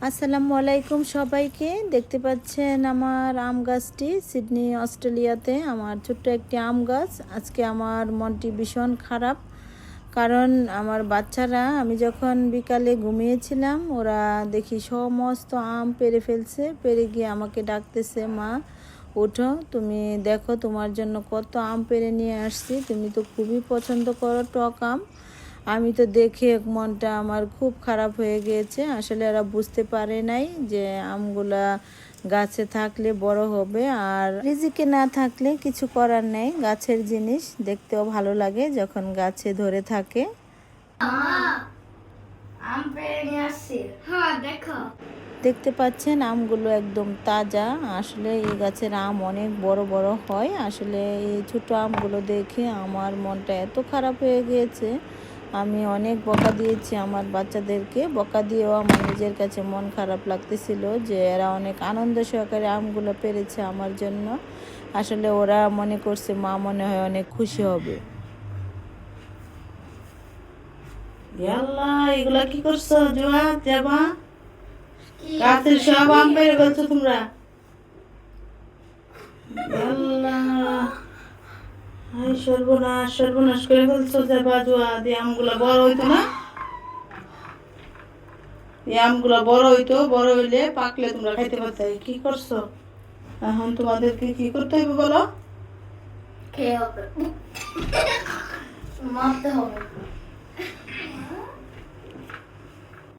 আসসালামু আলাইকুম সবাইকে। দেখতে পাচ্ছেন আমার আম গাছটি সিডনি অস্ট্রেলিয়াতে আমার ছোট্ট একটি আম গাছ। আজকে আমার মনটি ভীষণ খারাপ, কারণ আমার বাচ্চারা আমি যখন বিকালে ঘুমিয়েছিলাম ওরা দেখি সমস্ত আম পেড়ে ফেলছে। পেড়ে গিয়ে আমাকে ডাকতেছে, মা ওঠো, তুমি দেখো তোমার জন্য কত আম পেড়ে নিয়ে আসছি, তুমি তো খুবই পছন্দ করো টক আম। আমি তো দেখে মনটা আমার খুব খারাপ হয়ে গিয়েছে। আসলে এরা বুঝতে পারে নাই যে আমগুলা গাছে থাকলে বড় হবে, আর রিজিকে না থাকলে কিছু করার নেই। গাছের জিনিস দেখতেও ভালো লাগে যখন গাছে ধরে থাকে। আম পেড়ে নিয়ে আসছি। হ্যাঁ দেখো, দেখতে পাচ্ছেন আমগুলো একদম তাজা। আসলে এই গাছের আম অনেক বড় বড় হয়। আসলে এই ছোট আমগুলো দেখে আমার মনটা এত খারাপ হয়ে গিয়েছে। আমি অনেক বকা দিয়েছি আমার বাচ্চাদেরকে, বকা দিয়েও আমার নিজের কাছে মন খারাপ লাগতেছিল যে এরা অনেক আনন্দ সহকারে আমগুলো পেরেছে আমার জন্য। আসলে ওরা মনে করছে মা মনে হয় অনেক খুশি হবে। এগুলা কি করছো জোয়া যাবা? গাছের সব আম পেড়ে ফেলছো তোমরা। সর্বনাশ সর্বনাশ করে ফেলছো যে বাজুয়া দিয়ে আমগুলা বড় হইতো না। এই আমগুলা বড় হইতো, বড় হইলে পাকলে তোমরা খাইতে পারতে। কি করছো এখন? তোমাদেরকে কি করতে হইবে বলো? খেয়ে হবে, মারতে হবে।